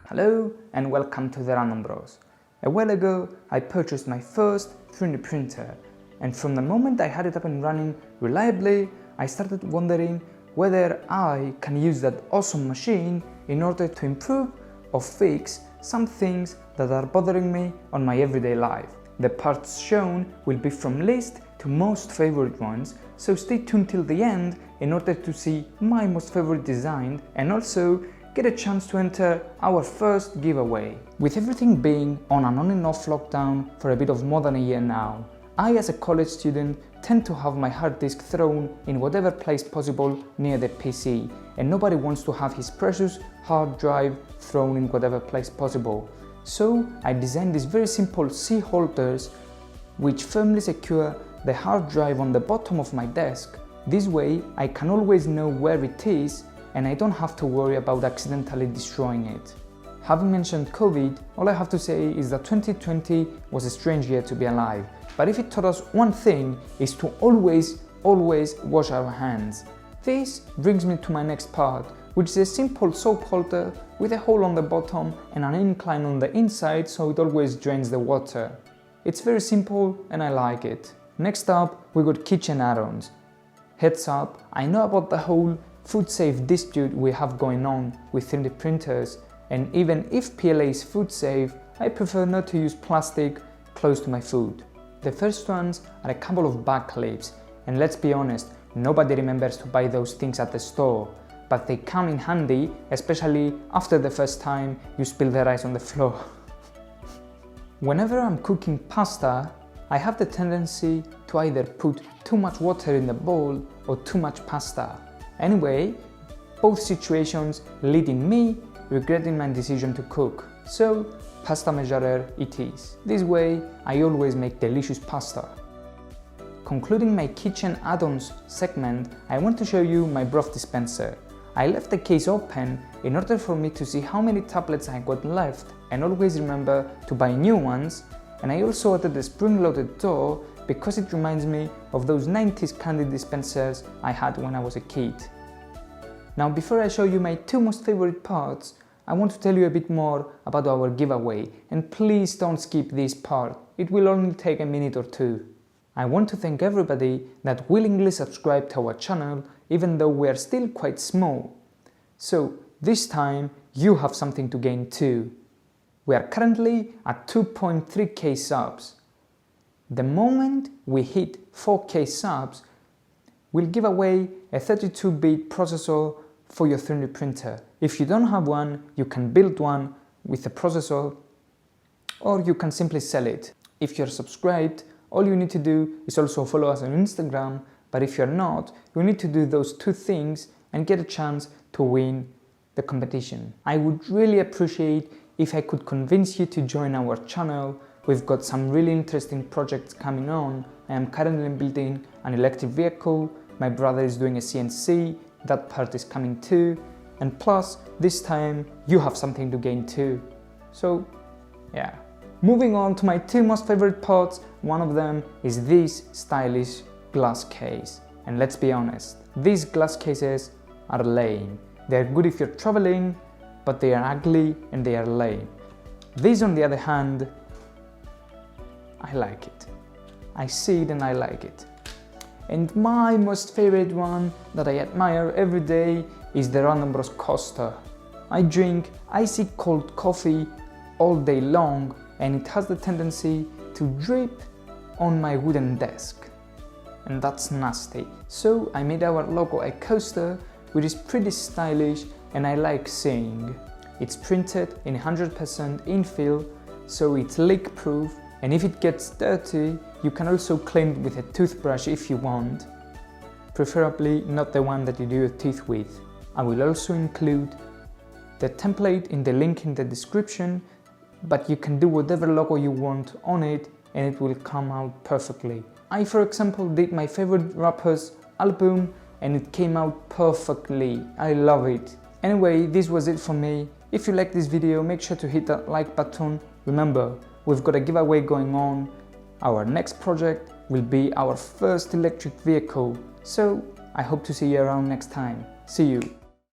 Hello and welcome to the Random Bros. A while ago I purchased my first 3D printer, and from the moment I had it up and running reliably, I started wondering whether I can use that awesome machine in order to improve or fix some things that are bothering me on my everyday life. The parts shown will be from least to most favorite ones, so stay tuned till the end in order to see my most favorite design and also get a chance to enter our first giveaway. With everything being on an on and off lockdown for a bit of more than a year now, I as a college student tend to have my hard disk thrown in whatever place possible near the PC, and nobody wants to have his precious hard drive thrown in whatever place possible. So I designed these very simple C holders which firmly secure the hard drive on the bottom of my desk. This way I can always know where it is and I don't have to worry about accidentally destroying it. Having mentioned COVID, all I have to say is that 2020 was a strange year to be alive, but if it taught us one thing, is to always wash our hands. This brings me to my next part, which is a simple soap holder with a hole on the bottom and an incline on the inside so it always drains the water. It's very simple and I like it. Next up, we got kitchen add-ons. Heads up, I know about the whole food safe dispute we have going on with 3D printers, and even if PLA is food safe, I prefer not to use plastic close to my food. The first ones are a couple of back clips, and let's be honest, nobody remembers to buy those things at the store, but they come in handy, especially after the first time you spill the rice on the floor. Whenever I'm cooking pasta, I have the tendency to either put too much water in the bowl or too much pasta. Anyway, both situations lead in me regretting my decision to cook, so pasta measurer it is. This way I always make delicious pasta. Concluding my kitchen add-ons segment, I want to show you my broth dispenser. I left the case open in order for me to see how many tablets I got left and always remember to buy new ones, and I also added a spring-loaded door because it reminds me of those 90s candy dispensers I had when I was a kid. Now, before I show you my two most favorite parts, I want to tell you a bit more about our giveaway, and please don't skip this part, it will only take a minute or two. I want to thank everybody that willingly subscribed to our channel even though we are still quite small. So this time you have something to gain too. We are currently at 2.3k subs. The moment we hit 4k subs, we'll give away a 32-bit processor for your 3D printer. If you don't have one, you can build one with a processor, or you can simply sell it. If you're subscribed, all you need to do is also follow us on Instagram, but if you're not, you need to do those two things and get a chance to win the competition. I would really appreciate if I could convince you to join our channel. We've got some really interesting projects coming on. I am currently building an electric vehicle, my brother is doing a CNC, that part is coming too, and plus this time you have something to gain too. So yeah. Moving on to my two most favorite parts, one of them is this stylish glass case. And let's be honest, these glass cases are lame. They're good if you're traveling, but they are ugly and they are lame. These on the other hand, I like it. I see it and I like it. And my most favorite one that I admire every day is the Random Bros coaster. I drink icy cold coffee all day long and it has the tendency to drip on my wooden desk. And that's nasty. So I made our logo a coaster which is pretty stylish and I like seeing. It's printed in 100% infill, so it's leak proof, and if it gets dirty, you can also clean it with a toothbrush if you want. Preferably not the one that you do your teeth with. I will also include the template in the link in the description, but you can do whatever logo you want on it and it will come out perfectly. I, for example, did my favorite rapper's album and it came out perfectly. I love it. Anyway, this was it for me. If you like this video, make sure to hit that like button. Remember, we've got a giveaway going on. Our next project will be our first electric vehicle. So I hope to see you around next time. See you.